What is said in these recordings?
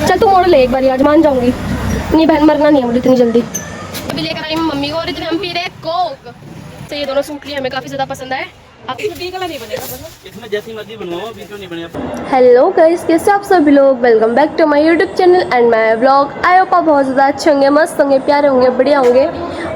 चल तू मोड़ ले एक बार, आज मान जाऊंगी। नहीं बहन, मरना नहीं है मुझे इतनी जल्दी। अभी लेकर आई मम्मी को और इतने हम पी रहे कोक। तो ये दोनों सूट लिए हमें काफी ज्यादा पसंद है। इसमें जैसी मर्जी बनवाओ, बीच में नहीं बनेगा। हेलो गाइस, कैसे आप सभी लोग। Welcome back to my YouTube channel and my vlog. I hope आप बहुत ज़्यादा अच्छे होंगे, मस्त होंगे, प्यारे होंगे, बढ़िया होंगे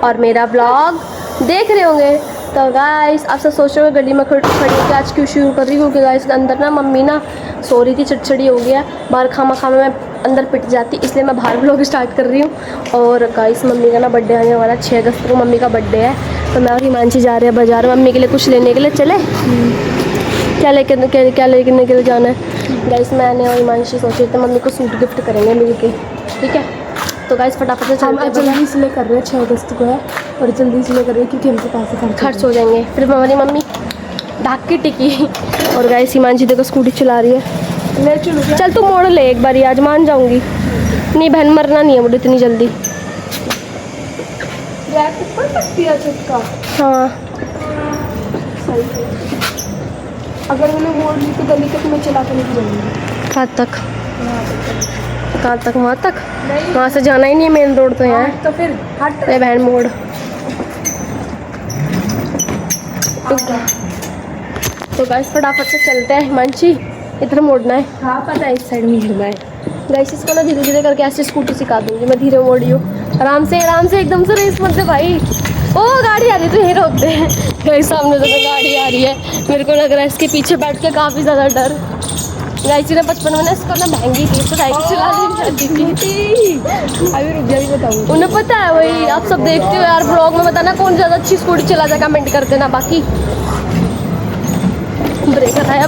और मेरा व्लॉग देख रहे होंगे। तो गाइस आप सब सोच रहे हो गली में खड़ी होकर आज क्यों शुरू कर रही हूँ, क्योंकि गाइस अंदर ना मम्मी ना सो रही थी, चिड़चिड़ी हो गया, बाहर खामा मैं अंदर पिट जाती, इसलिए मैं बाहर व्लॉग स्टार्ट कर रही हूँ। और गाइस मम्मी का ना बर्थडे आने वाला 6 अगस्त को मम्मी का बर्थडे है। तो मैं और हिमांशी जा रहे हैं बाजार मम्मी के लिए कुछ लेने के लिए। चले क्या लेने के लिए जाना है गाइस। मैंने और हिमांशी सोचे थे मम्मी को सूट गिफ्ट करेंगे मिल के, ठीक है। तो गाइस फटाफट से चलते हैं। जल्दी इसलिए कर रहे हैं, 6 अगस्त को है और जल्दी इसलिए कर रहे हैं क्योंकि हमसे पैसे खर्च हो जाएंगे। फिर हमारी मम्मी ढाक की टिकी। और गाइस हिमांशी देखो स्कूटी चला रही है। ले चलो। चल तू मोड़ ले एक बार, आज मान जाऊंगी। नहीं बहन, मरना नहीं है मुझे इतनी जल्दी। ऊपर सकती है चुटका। हाँ सही है। अगर मैंने मोड़ ली तो गली तक मैं चला के नहीं जाऊंगी। कहाँ तक? कहाँ तक? वहाँ तक? वहाँ से जाना ही नहीं है, मेन रोड तो यहाँ है। तो फिर हट ले बहन मोड़। तो गाइस फटाफट से चलते हैं। हिमांशी इधर मोड़ना है। हाँ पता है, इस साइड में हिलना है। गाइस इसको ना धीरे धीरे करके ऐसे स्कूटी सिखा दूंगी मैं, धीरे मोड़ी हूँ। आराम से एकदम से रेस मत दे भाई। ओ गाड़ी आ रही है, तो यही रोक दे। गाइस सामने से तो गाड़ी आ रही है, मेरे को लग रहा है इसके पीछे बैठ के काफ़ी ज़्यादा डर। गाइस ने बचपन में ना इसको ना महंगी थी, इसको साइकिल चलानी थी। अभी रुक जा, बताऊँ। उन्हें पता है, वही आप सब देखते हो यार ब्लॉग में, बताना कौन ज़्यादा अच्छी स्कूटी चला जाए, कमेंट कर देना। बाकी ब्रेकर आया।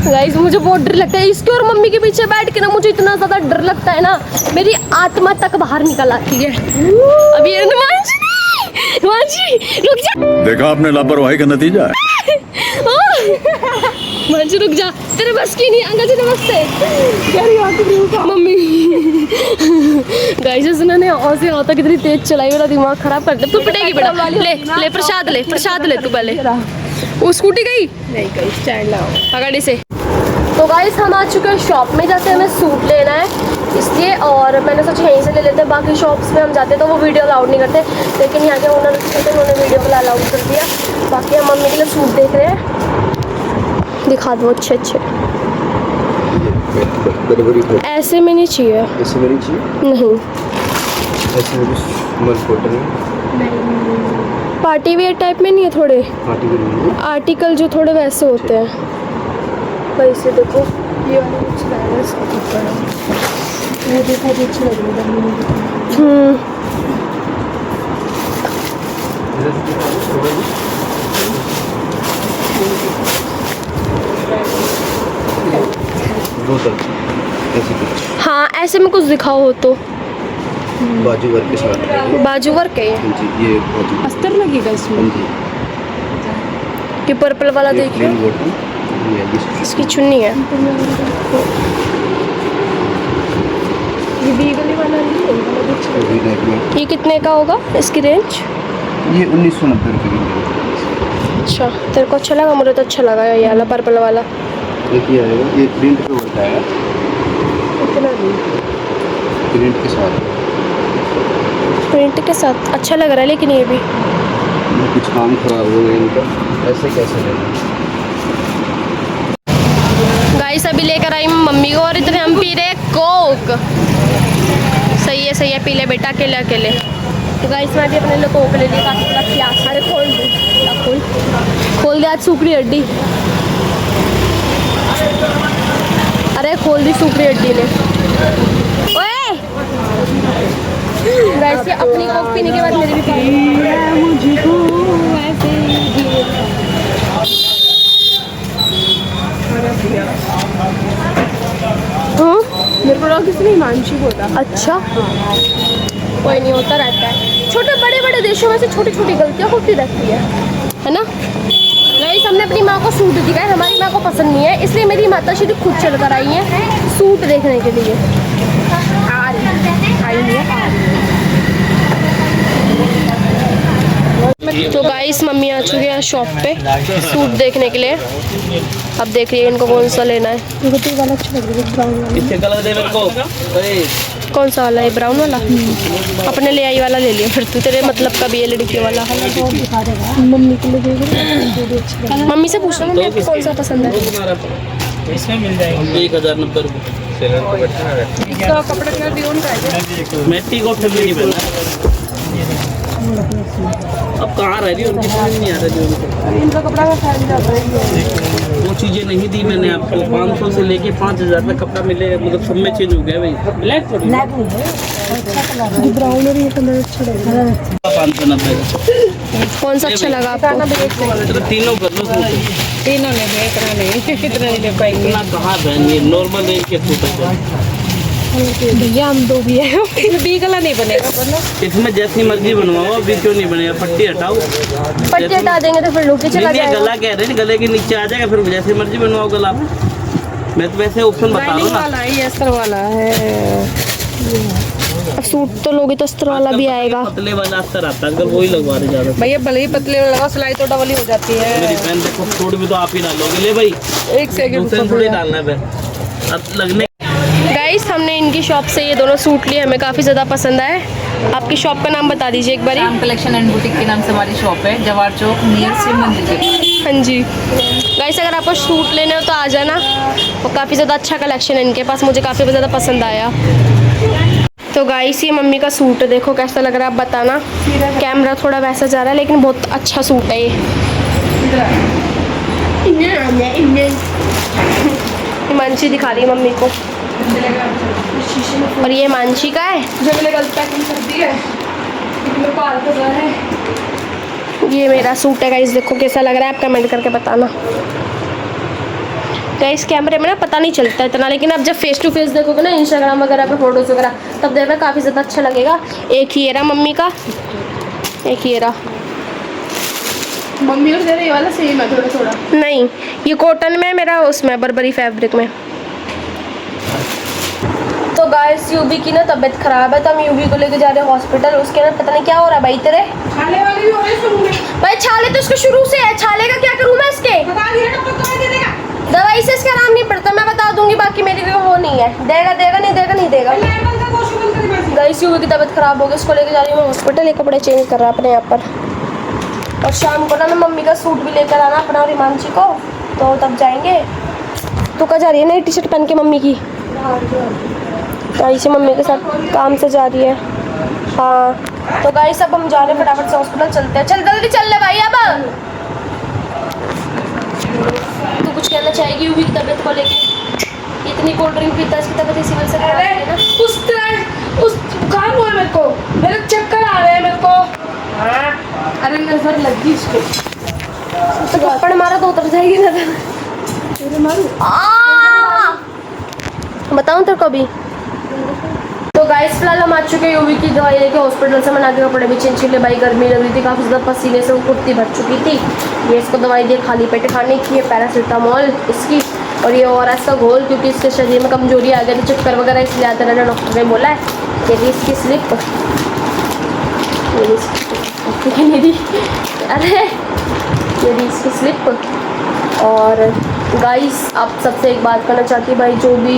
गाइस मुझे बहुत डर लगता है इसके और मम्मी के पीछे बैठ के ना, मुझे इतना ज़्यादा डर लगता है ना, मेरी आत्मा तक बाहर निकल आती है। अभी ये हिमांशी रुक जा। देखा आपने लापरवाही का नतीजा है। हिमांशी रुक जा, तेरे बस की नहीं। अंकल जी नमस्ते। मम्मी गाइस इसने ने और से होता कितनी तेज चलाई, मेरा दिमाग खराब कर दे। तू पिटेगी बेटा। ले प्रसाद ले तू पहले। वो स्कूटी गई नहीं गई, स्टैंड लाओ गाड़ी से। तो गाइस हम आ चुके हैं शॉप में, जैसे हमें सूट लेना है इसलिए, और मैंने सोचा यहीं से ले लेते हैं। बाकी शॉप्स में हम जाते तो वो वीडियो अलाउड नहीं करते, लेकिन यहाँ के ओनर थे उन्होंने वीडियो को अलाउड कर दिया। बाकी हम मम्मी के लिए सूट देख रहे हैं, दिखा दो अच्छे। ऐसे में नहीं चाहिए। ऐसे में नहीं चाहिए? नहीं ऐसे में भी कॉटन है। पार्टी वेयर टाइप में नहीं है, थोड़े पार्टी वेयर नहीं है। आर्टिकल जो थोड़े वैसे होते हैं। वैसे देखो ये वाली कुछ है, इसका ऊपर है। ये देखा भी अच्छी लग रही दो तरफ ऐसे कुछ। हाँ ऐसे में कुछ दिखाओ हो तो। बाजू वर्क के साथ। बाजू वर्क है जी, ये बाजू अस्तर लगेगा इसमें। जी। ये पर्पल वाला ये देखिए, प्लेन बॉटम, ये है इसकी चुन्नी है। ये बीगली वाला नहीं है, वी नेक में। ये कितने का होगा इसकी रेंज? ये 1990 रुपये की। अच्छा तेरे को अच्छा लगा, मुझे तो अच्छा लगा ये वाला पर्पल वाला। एक ये आएगा, ये प्रिंट पे वर्क आएगा, इतना नहीं। प्रिंट के साथ। प्रिंट के साथ अच्छा लग रहा है, लेकिन ये भी कुछ काम खराब हो गया इनका, ऐसे कैसे लेना। गाइस अभी लेकर आई मम्मी को और इतने हम पी रहे कोक। सही है पी ले बेटा अकेले। तो गाइस मैं भी अपने लिए कोक ले ली, काफ़ी बड़ा प्यास। अरे खोल दे आज सूखड़ी हड्डी। अरे खोल दी सूखड़ी हड्डी ने। ओए वैसे अपनी कोक पीने के बाद मेरी भी पी मुझको वैसे मेरे को लगा किसी ने हिमांशी बोला। अच्छा कोई नहीं, होता रहता है। छोटे बड़े देशों में से छोटी छोटी गलतियाँ होती रहती है ना। गाइस हमने अपनी माँ को सूट दिखाया, हमारी माँ को पसंद नहीं है, इसलिए मेरी माता श्री खुद चल कर आई है सूट देखने के लिए। तो गाइस मम्मी आ चुकी है शॉप पे सूट देखने के लिए। अब देख रही है इनको कौन सा लेना है। ये वाला अच्छा लग रहा है, ब्राउन वाला। कितने कलर दे मेरे को? कौन सा वाला है? ब्राउन वाला। अपने ले आई वाला ले लिया फिर तू, तेरे मतलब का भी है लड़की वाला। मम्मी के लिए देख रही है, जो भी अच्छा लग रहा मम्मी से पूछना मम्मी कौन सा पसंद है। इसमें मिल जाएगा 1090 रुपये। है। कपड़े का डिओन का है। मेटी को फिर नहीं पहना। अब कहाँ रह रही है, उनकी समझ नहीं आ रही है उनको। इनका कपड़ा का फैल जाता है। वो चीज़ें नहीं दी मैंने आपको। 500 से लेके 5000 तक कपड़ा मिलेगा, मतलब सब में चेंज हो गया भाई। ब्लैक ब्राउन और ये कलर अच्छा लग रहा है। 590 का कौन सा अच्छा लगा आपको? तो तीनों कर लो। तीनों ले ले, इतना नहीं, कितना नहीं ले पाएंगे। इतना कहाँ बहन, ये नॉर्मल रेंज के सूट है। भैया हम दो भी है, बी कलर नहीं बनेगा वरना। इसमें जैसी मर्जी बनवाओ, अभी क्यों नहीं बनेगा? पट्टी हटाओ, पट्टी हटा देंगे तो फिर लुक ही चला नहीं जाएगा। गला कह रहे हैं, गले के नीचे आ जाएगा, फिर जैसे मर्जी बनवाओ गला। मैं तो वैसे ऑप्शन बता रहा हूँ ना। वाला है, ये अस्तर वाला है। अब सूट तो लोगे तो अस्तर वाला भी आएगा। पतले वाला अस्तर आता है, अगर वही लगवा रहे ज्यादा। भैया भले ही पतले लगा, सिलाई तो डबल ही हो जाती मेरी है। बहन देखो, सूट भी तो आप ही डालोगे। ले भाई, एक सेकंड दूसरे थोड़ी डालना है बहन। अब लगने गाइस हमने इनकी शॉप से ये दोनों सूट लिए, हमें काफ़ी ज़्यादा पसंद आए। आपकी शॉप का नाम बता दीजिए एक बार। राम कलेक्शन एंड बुटीक के नाम से हमारी शॉप है, जवाहर चौक नियर शिव मंदिर के पास। हाँ जी गाइस, अगर आपको सूट लेने हो तो आ जाना। और काफ़ी ज़्यादा अच्छा कलेक्शन है इनके पास, मुझे काफ़ी ज़्यादा पसंद आया। तो गाइस ये मम्मी का सूट देखो कैसा लग रहा है, आप बताना। कैमरा थोड़ा वैसा जा रहा है लेकिन बहुत अच्छा सूट है ये। हिमांशी दिखा रही है मम्मी को। और ये हिमांशी का है जो मैंने गलत पैकिंग कर दी है, मेरे को आलत हो है। ये मेरा सूट है गाइस, देखो कैसा लग रहा है, आप कमेंट करके बताना। गाइस कैमरे में ना पता नहीं चलता इतना, लेकिन आप जब फेस टू फेस देखोगे ना इंस्टाग्राम वगैरह पे फोटोज़ वगैरह, तब देखना काफ़ी ज़्यादा अच्छा लगेगा। एक ही रहा मम्मी का, एक ही रहा। मम्मी और तेरा ये वाला सेम है, थोड़ा थोड़ा। नहीं ये कॉटन में, मेरा उसमें बर्बरी फैब्रिक में। तो गाइस यूबी की ना तबीयत ख़राब है, तो हम यूबी को लेके जा रहे हैं हॉस्पिटल। उसके ना पता नहीं क्या हो रहा है भाई तेरे। खाने वाली भी हो रही है शुरू में। भाई छाले तो इसको शुरू से है, छाले का क्या करूँ मैं इसके? बता दिया ना, तो दवाई दे देगा। दवाई से इसका आराम नहीं पड़ता, मैं बता दूंगी। बाकी मेरी भी वो नहीं है, देगा देगा नहीं देगा नहीं देगा। गाइस यूबी की तबीयत ख़राब हो गई, उसको लेके जा रही हूँ हॉस्पिटल। ये कपड़े चेंज कर रहा है अपने यहाँ पर। और शाम को ना मैं मम्मी का सूट भी लेकर आना अपना और हिमांशी को, तो तब जाएंगे। तो कहाँ जा रही है नई टी शर्ट पहन के मम्मी की? गाइस मम्मी के साथ काम से जा रही है। हाँ तो गाइस अब हम जा रहे हैं, फटाफट से हॉस्पिटल चलते हैं। चल जल्दी चल ले भाई। अब तो कुछ कहना चाहेगी यूवी की तबीयत को लेके? इतनी कोल्ड ड्रिंक पीता है, इसकी तबीयत इसी वजह से खराब है ना। उस काम हुआ मेरे को, मेरे चक्कर आ रहे हैं मेरे को। अरे नजर लग गई इसको, तो थप्पड़ मारा तो उतर जाएगी नजर। तेरे मारू। बताऊँ तेरे को भी। तो गाइस फिलहाल हम आ चुके हैं यूवी की दवाई लेके हॉस्पिटल से। मना के कपड़े भी चेंज कर लिए भाई, गर्मी लग रही थी काफ़ी ज़्यादा, पसीने से वो कुर्ती भर चुकी थी। ये इसको दवाई दी खाली पेट खाने की है, पैरासीटामोल इसकी, और ये ORS का घोल, क्योंकि इसके शरीर में कमजोरी आ गई थी, चक्कर वगैरह इसलिए आते रहना, डॉक्टर ने बोला है। ये इसकी स्लिप, अरे ये इसकी स्लिप। और गाइस आप सबसे एक बात करना चाहती हूँ भाई, जो भी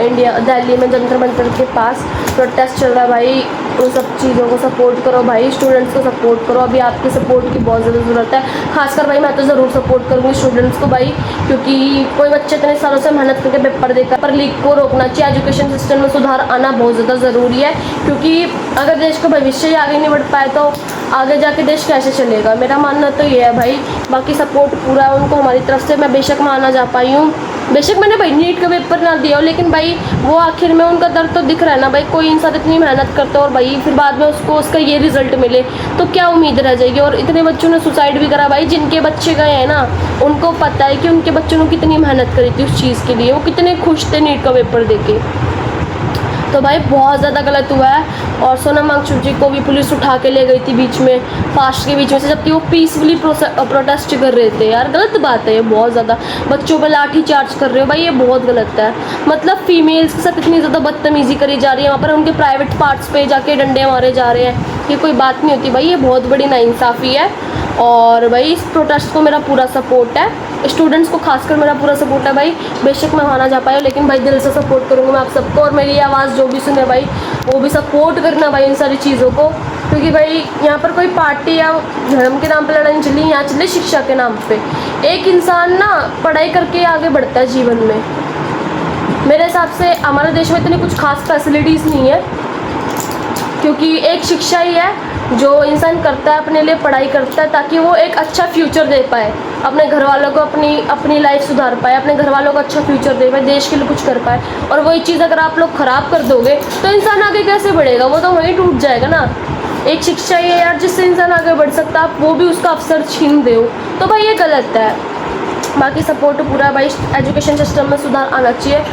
इंडिया दिल्ली में जंतर मंतर के पास प्रोटेस्ट चल रहा है भाई, उन सब चीज़ों को सपोर्ट करो भाई, स्टूडेंट्स को सपोर्ट करो। अभी आपकी सपोर्ट की बहुत ज़्यादा ज़रूरत है, खासकर भाई मैं तो ज़रूर सपोर्ट करूँगी स्टूडेंट्स को भाई, क्योंकि कोई बच्चे इतने सालों से मेहनत करके पेपर देकर पर लीक को रोकना चाहिए। एजुकेशन सिस्टम में सुधार आना बहुत ज़्यादा ज़रूरी है, क्योंकि अगर देश का भविष्य ही आगे नहीं बढ़ पाए तो आगे जाके देश कैसे चलेगा। मेरा मानना तो ये है भाई, बाकी सपोर्ट पूरा है उनको हमारी तरफ से। मैं बेशक वहाँ ना जा पाई हूँ, बेशक मैंने भाई नीट का पेपर ना दिया हो, लेकिन भाई वो आखिर में उनका दर्द तो दिख रहा है ना भाई। कोई इंसान इतनी मेहनत करता है और भाई फिर बाद में उसको उसका ये रिजल्ट मिले तो क्या उम्मीद रह जाएगी। और इतने बच्चों ने सुसाइड भी करा भाई, जिनके बच्चे गए हैं ना उनको पता है कि उनके बच्चों ने कितनी मेहनत करी थी उस चीज़ के लिए, वो कितने खुश थे नीट का पेपर देके। तो भाई बहुत ज़्यादा गलत हुआ है। और सोनम वांगचुक जी को भी पुलिस उठा के ले गई थी बीच में, फास्ट के बीच में से, जबकि वो पीसफुली प्रोटेस्ट कर रहे थे। यार गलत बात है ये बहुत ज़्यादा, बच्चों पे लाठी चार्ज कर रहे हो भाई, ये बहुत गलत है। मतलब फीमेल्स के साथ इतनी ज़्यादा बदतमीज़ी करी जा रही है, वहाँ पर उनके प्राइवेट पार्ट्स पे जाके डंडे मारे जा रहे हैं, ये कोई बात नहीं होती भाई, ये बहुत बड़ी नाइंसाफ़ी है। और भाई इस प्रोटेस्ट को मेरा पूरा सपोर्ट है, स्टूडेंट्स को खासकर मेरा पूरा सपोर्ट है भाई। बेशक मैं वहाँ ना जा पाई, लेकिन भाई दिल से सपोर्ट करूँगी मैं आप सबको, और मेरी आवाज़ जो भी सुने भाई वो भी सपोर्ट करना भाई इन सारी चीज़ों को, क्योंकि भाई यहाँ पर कोई पार्टी या धर्म के नाम पे लड़ाई नहीं चली, यहाँ चले शिक्षा के नाम पे। एक इंसान ना पढ़ाई करके आगे बढ़ता है जीवन में। मेरे हिसाब से हमारे देश में इतनी कुछ खास फैसिलिटीज़ नहीं है, क्योंकि एक शिक्षा ही है जो इंसान करता है, अपने लिए पढ़ाई करता है ताकि वो एक अच्छा फ्यूचर दे पाए, अपने घर वालों को अपनी लाइफ सुधार पाए, अपने घर वालों को अच्छा फ्यूचर दे पाए, देश के लिए कुछ कर पाए। और वही चीज़ अगर आप लोग ख़राब कर दोगे तो इंसान आगे कैसे बढ़ेगा, वो तो वहीं टूट जाएगा ना। एक शिक्षा ही है यार जिससे इंसान आगे बढ़ सकता है, आप वो भी उसका अवसर छीन दो, तो भाई ये गलत है। बाकी सपोर्ट पूरा भाई, एजुकेशन सिस्टम में सुधार आना चाहिए।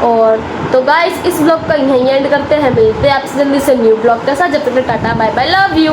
और तो गाइस इस ब्लॉग का यहीं एंड करते हैं, मिलते हैं आपसे जल्दी से न्यू ब्लॉग के साथ, जब तक tata bye bye, love you.